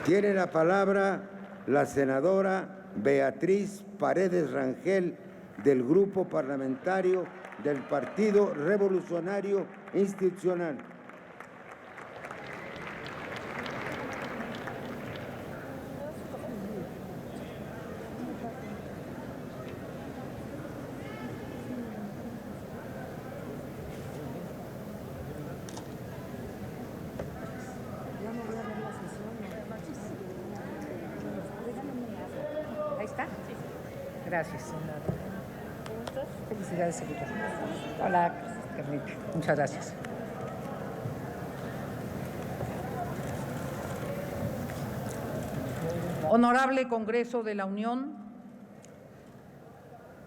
Tiene la palabra la senadora Beatriz Paredes Rangel, del Grupo Parlamentario del Partido Revolucionario Institucional. Ahí está. Gracias. Felicidades, secretario. Hola, Carlita. Muchas gracias. Honorable Congreso de la Unión,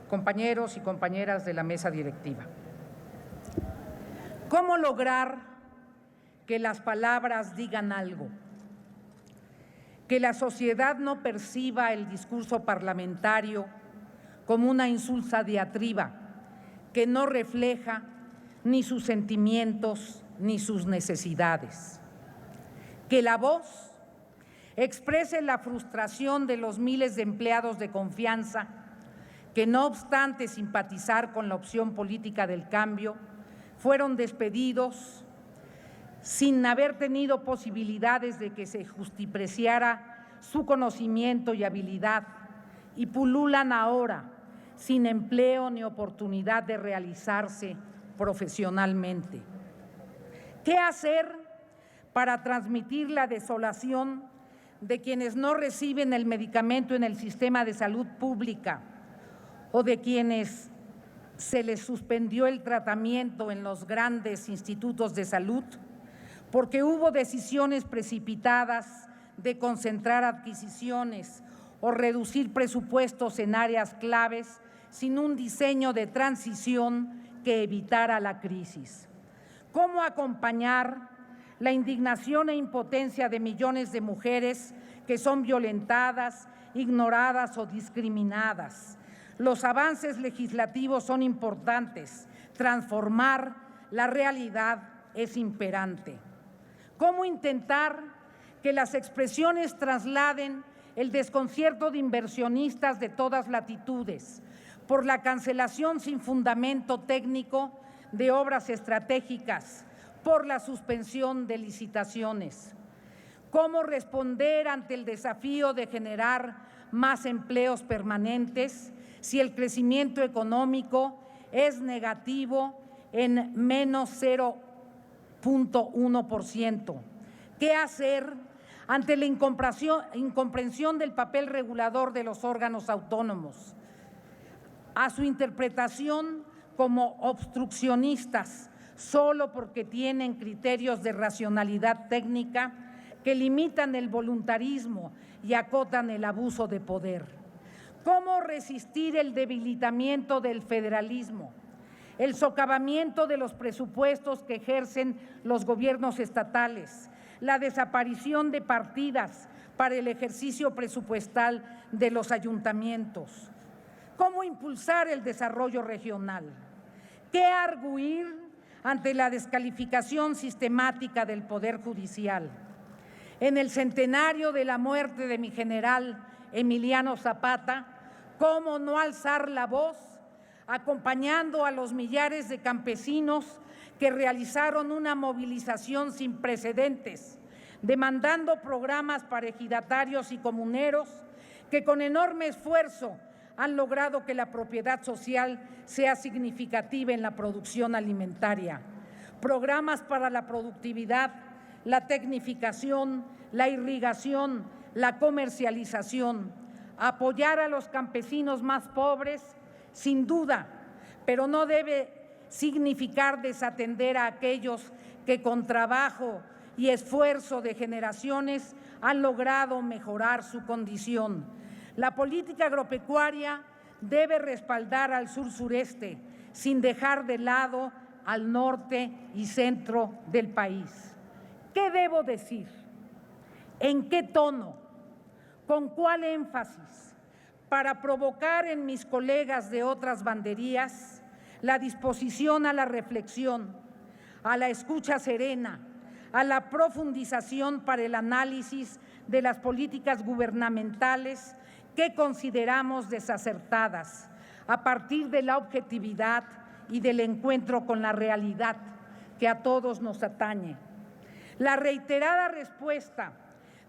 compañeros y compañeras de la mesa directiva. ¿Cómo lograr que las palabras digan algo? Que la sociedad no perciba el discurso parlamentario como una insulsa diatriba que no refleja ni sus sentimientos ni sus necesidades. Que la voz exprese la frustración de los miles de empleados de confianza que, no obstante simpatizar con la opción política del cambio, fueron despedidos sin haber tenido posibilidades de que se justipreciara su conocimiento y habilidad, y pululan ahora sin empleo ni oportunidad de realizarse profesionalmente. ¿Qué hacer para transmitir la desolación de quienes no reciben el medicamento en el sistema de salud pública o de quienes se les suspendió el tratamiento en los grandes institutos de salud porque hubo decisiones precipitadas de concentrar adquisiciones o reducir presupuestos en áreas claves sin un diseño de transición que evitara la crisis? ¿Cómo acompañar la indignación e impotencia de millones de mujeres que son violentadas, ignoradas o discriminadas? Los avances legislativos son importantes, transformar la realidad es imperante. ¿Cómo intentar que las expresiones trasladen el desconcierto de inversionistas de todas latitudes por la cancelación sin fundamento técnico de obras estratégicas, por la suspensión de licitaciones? ¿Cómo responder ante el desafío de generar más empleos permanentes si el crecimiento económico es negativo en menos 0,1%? ¿Qué hacer ante la incomprensión del papel regulador de los órganos autónomos, a su interpretación como obstruccionistas solo porque tienen criterios de racionalidad técnica que limitan el voluntarismo y acotan el abuso de poder? ¿Cómo resistir el debilitamiento del federalismo, el socavamiento de los presupuestos que ejercen los gobiernos estatales, la desaparición de partidas para el ejercicio presupuestal de los ayuntamientos? ¿Cómo impulsar el desarrollo regional? ¿Qué argüir ante la descalificación sistemática del Poder Judicial? En el centenario de la muerte de mi general Emiliano Zapata, ¿cómo no alzar la voz acompañando a los millares de campesinos que realizaron una movilización sin precedentes, demandando programas para ejidatarios y comuneros que con enorme esfuerzo han logrado que la propiedad social sea significativa en la producción alimentaria? Programas para la productividad, la tecnificación, la irrigación, la comercialización, apoyar a los campesinos más pobres, sin duda, pero no debe significar desatender a aquellos que con trabajo y esfuerzo de generaciones han logrado mejorar su condición. La política agropecuaria debe respaldar al sur-sureste, sin dejar de lado al norte y centro del país. ¿Qué debo decir? ¿En qué tono? ¿Con cuál énfasis? Para provocar en mis colegas de otras banderías la disposición a la reflexión, a la escucha serena, a la profundización para el análisis de las políticas gubernamentales que consideramos desacertadas, a partir de la objetividad y del encuentro con la realidad que a todos nos atañe. La reiterada respuesta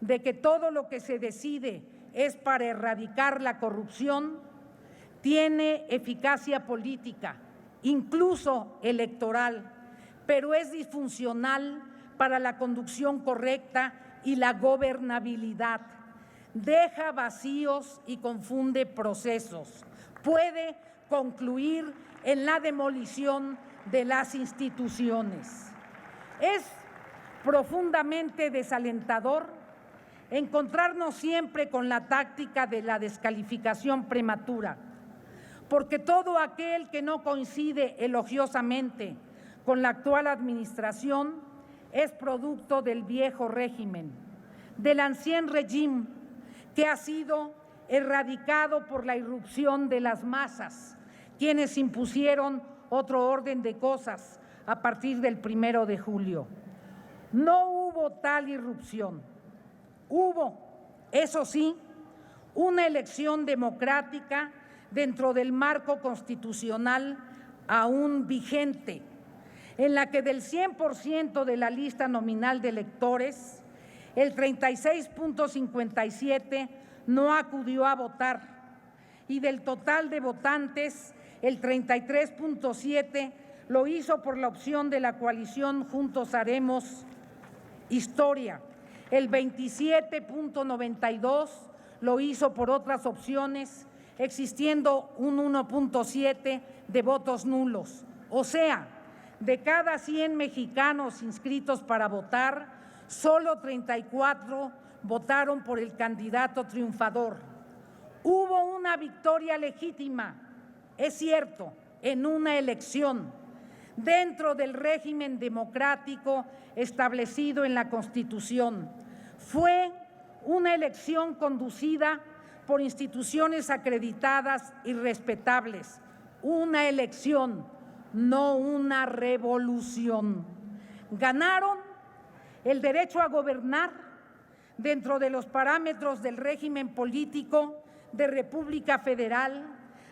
de que todo lo que se decide es para erradicar la corrupción tiene eficacia política, incluso electoral, pero es disfuncional para la conducción correcta y la gobernabilidad. Deja vacíos y confunde procesos. Puede concluir en la demolición de las instituciones. Es profundamente desalentador encontrarnos siempre con la táctica de la descalificación prematura, porque todo aquel que no coincide elogiosamente con la actual administración es producto del viejo régimen, del ancien régime, que ha sido erradicado por la irrupción de las masas, quienes impusieron otro orden de cosas a partir del 1 de julio. No hubo tal irrupción. Hubo, eso sí, una elección democrática dentro del marco constitucional aún vigente, en la que del 100% de la lista nominal de electores, el 36.57% no acudió a votar y del total de votantes, el 33.7% lo hizo por la opción de la coalición Juntos Haremos Historia, el 27.92% lo hizo por otras opciones, existiendo un 1.7% de votos nulos. O sea, de cada 100 mexicanos inscritos para votar, solo 34 votaron por el candidato triunfador. Hubo una victoria legítima, es cierto, en una elección, dentro del régimen democrático establecido en la Constitución. Fue una elección conducida por instituciones acreditadas y respetables, una elección, no una revolución. Ganaron el derecho a gobernar dentro de los parámetros del régimen político de República Federal,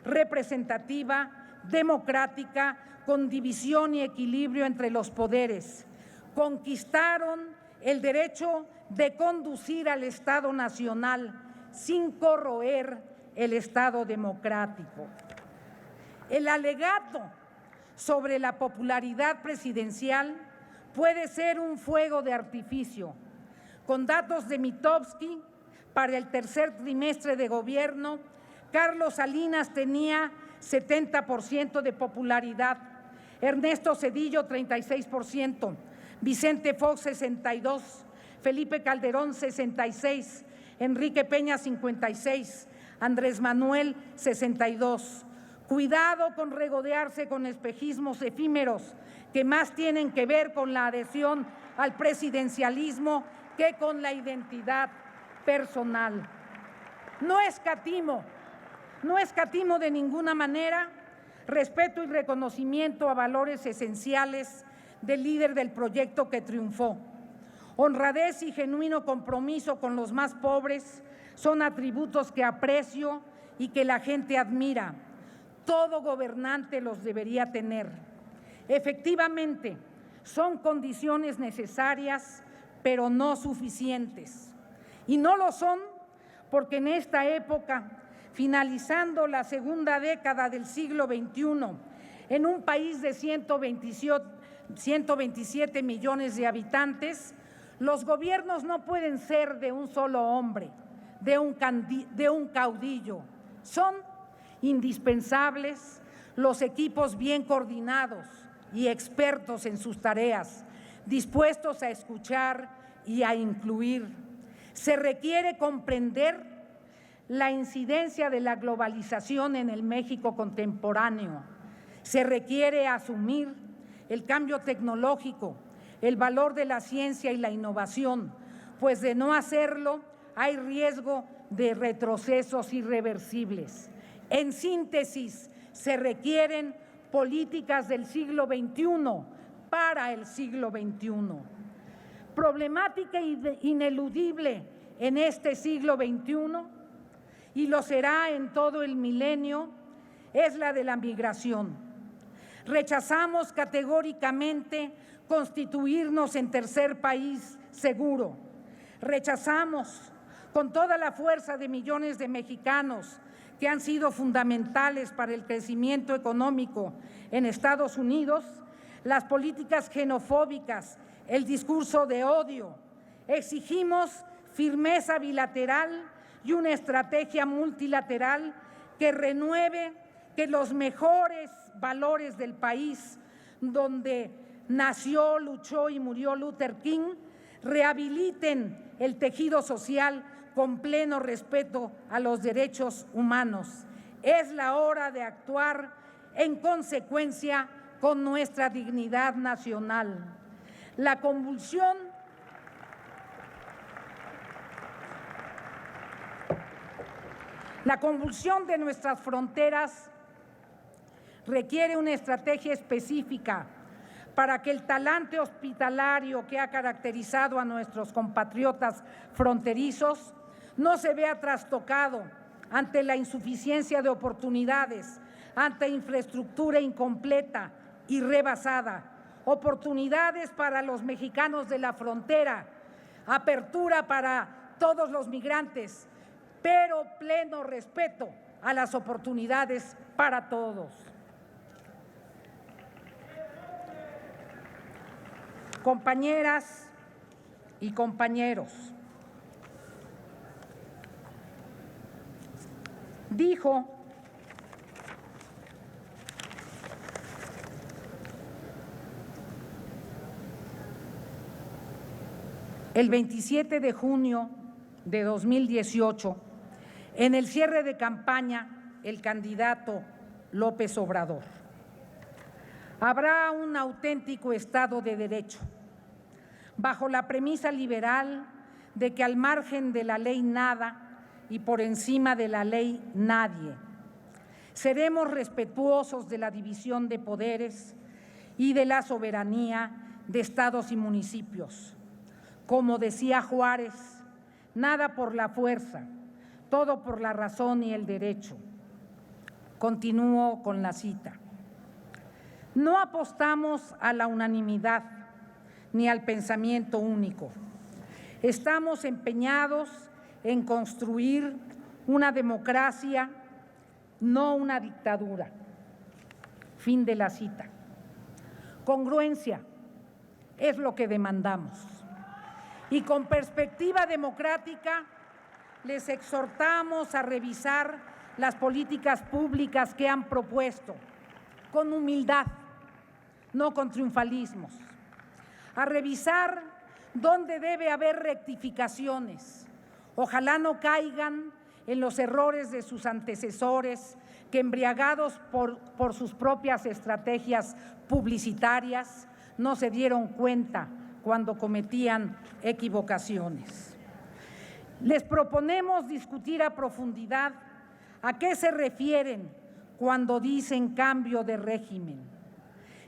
representativa, democrática, con división y equilibrio entre los poderes. Conquistaron el derecho de conducir al Estado nacional sin corroer el Estado democrático. El alegato sobre la popularidad presidencial puede ser un fuego de artificio. Con datos de Mitofsky, para el tercer trimestre de gobierno, Carlos Salinas tenía 70% de popularidad, Ernesto Zedillo 36%, Vicente Fox 62%, Felipe Calderón 66%, Enrique Peña 56%, Andrés Manuel 62%. Cuidado con regodearse con espejismos efímeros que más tienen que ver con la adhesión al presidencialismo que con la identidad personal. No escatimo de ninguna manera respeto y reconocimiento a valores esenciales del líder del proyecto que triunfó. Honradez y genuino compromiso con los más pobres son atributos que aprecio y que la gente admira. Todo gobernante los debería tener. Efectivamente, son condiciones necesarias, pero no suficientes. Y no lo son porque en esta época, finalizando la segunda década del siglo XXI, en un país de 127 millones de habitantes, los gobiernos no pueden ser de un solo hombre, de un caudillo. Son indispensables los equipos bien coordinados y expertos en sus tareas, dispuestos a escuchar y a incluir. Se requiere comprender la incidencia de la globalización en el México contemporáneo. Se requiere asumir el cambio tecnológico, el valor de la ciencia y la innovación, pues de no hacerlo hay riesgo de retrocesos irreversibles. En síntesis, se requieren políticas del siglo XXI para el siglo XXI. problemática ineludible en este siglo XXI, y lo será en todo el milenio, es la de la migración. Rechazamos categóricamente constituirnos en tercer país seguro. Rechazamos con toda la fuerza de millones de mexicanos que han sido fundamentales para el crecimiento económico en Estados Unidos, las políticas xenofóbicas, el discurso de odio. Exigimos firmeza bilateral y una estrategia multilateral que renueve que los mejores valores del país donde nació, luchó y murió Luther King rehabiliten el tejido social con pleno respeto a los derechos humanos. Es la hora de actuar en consecuencia con nuestra dignidad nacional. La convulsión de nuestras fronteras requiere una estrategia específica para que el talante hospitalario que ha caracterizado a nuestros compatriotas fronterizos no se vea trastocado ante la insuficiencia de oportunidades, ante infraestructura incompleta y rebasada, oportunidades para los mexicanos de la frontera, apertura para todos los migrantes, pero pleno respeto a las oportunidades para todos. Compañeras y compañeros, dijo el 27 de junio de 2018, en el cierre de campaña, el candidato López Obrador: habrá un auténtico Estado de Derecho, bajo la premisa liberal de que al margen de la ley nada y por encima de la ley nadie. Seremos respetuosos de la división de poderes y de la soberanía de estados y municipios. Como decía Juárez, nada por la fuerza, todo por la razón y el derecho. Continúo con la cita. No apostamos a la unanimidad ni al pensamiento único. Estamos empeñados en construir una democracia, no una dictadura. Fin de la cita. Congruencia es lo que demandamos. Y con perspectiva democrática, les exhortamos a revisar las políticas públicas que han propuesto, con humildad, no con triunfalismos, a revisar dónde debe haber rectificaciones. Ojalá no caigan en los errores de sus antecesores, que embriagados por sus propias estrategias publicitarias no se dieron cuenta cuando cometían equivocaciones. Les proponemos discutir a profundidad a qué se refieren cuando dicen cambio de régimen.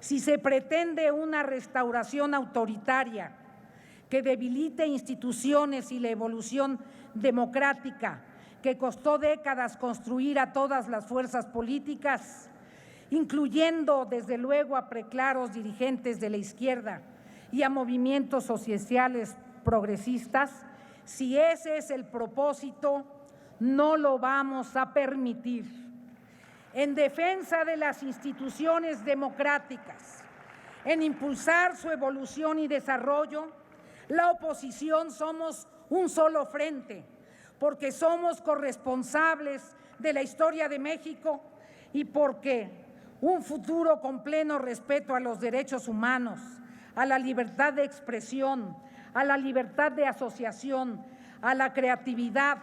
Si se pretende una restauración autoritaria que debilite instituciones y la evolución democrática que costó décadas construir a todas las fuerzas políticas, incluyendo desde luego a preclaros dirigentes de la izquierda y a movimientos sociales progresistas, si ese es el propósito, no lo vamos a permitir. En defensa de las instituciones democráticas, en impulsar su evolución y desarrollo, la oposición somos un solo frente, porque somos corresponsables de la historia de México y porque un futuro con pleno respeto a los derechos humanos, a la libertad de expresión, a la libertad de asociación, a la creatividad,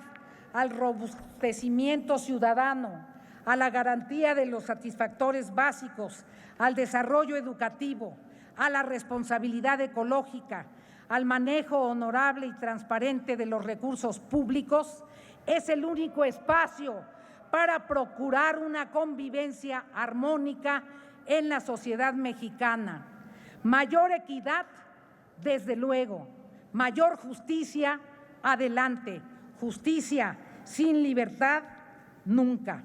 al robustecimiento ciudadano, a la garantía de los satisfactores básicos, al desarrollo educativo, a la responsabilidad ecológica, al manejo honorable y transparente de los recursos públicos, es el único espacio para procurar una convivencia armónica en la sociedad mexicana. Mayor equidad, desde luego, mayor justicia, adelante. Justicia sin libertad, nunca.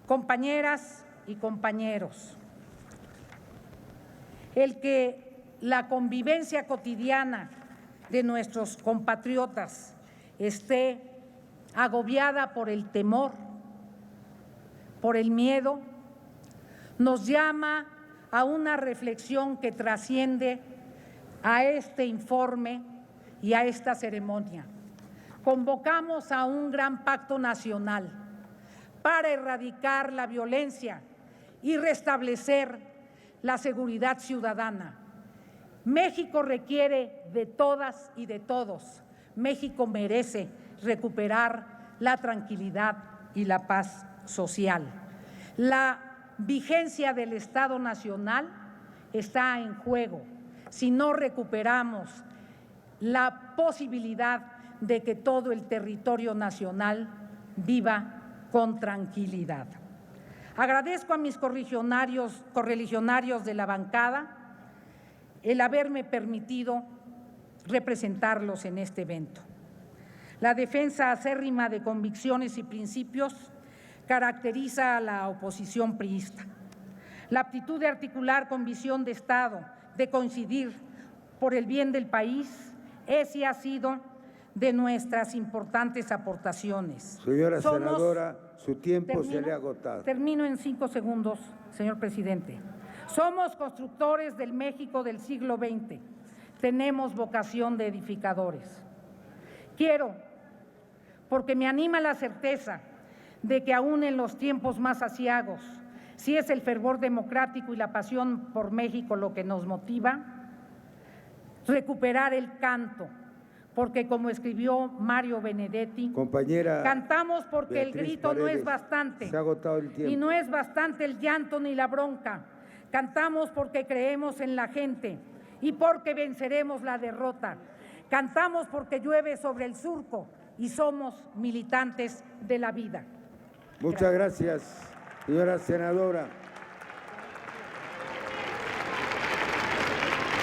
Compañeras y compañeros, el que la convivencia cotidiana de nuestros compatriotas esté agobiada por el temor, por el miedo, nos llama a una reflexión que trasciende a este informe y a esta ceremonia. Convocamos a un gran pacto nacional para erradicar la violencia y restablecer la seguridad ciudadana. México requiere de todas y de todos. México merece recuperar la tranquilidad y la paz social. La vigencia del Estado Nacional está en juego si no recuperamos la posibilidad de que todo el territorio nacional viva con tranquilidad. Agradezco a mis correligionarios de la bancada el haberme permitido representarlos en este evento. La defensa acérrima de convicciones y principios caracteriza a la oposición priista. La aptitud de articular con visión de Estado, de coincidir por el bien del país, es y ha sido de nuestras importantes aportaciones. Señora senadora, su tiempo se le ha agotado. Termino en 5 segundos, señor presidente. Somos constructores del México del siglo XX. Tenemos vocación de edificadores. Quiero, porque me anima la certeza de que aún en los tiempos más aciagos, si es el fervor democrático y la pasión por México lo que nos motiva, recuperar el canto, porque como escribió Mario Benedetti, compañera, cantamos porque Beatriz el grito Paredes, no es bastante, se ha agotado el tiempo. Y no es bastante el llanto ni la bronca. Cantamos porque creemos en la gente y porque venceremos la derrota. Cantamos porque llueve sobre el surco y somos militantes de la vida. Muchas gracias, señora senadora.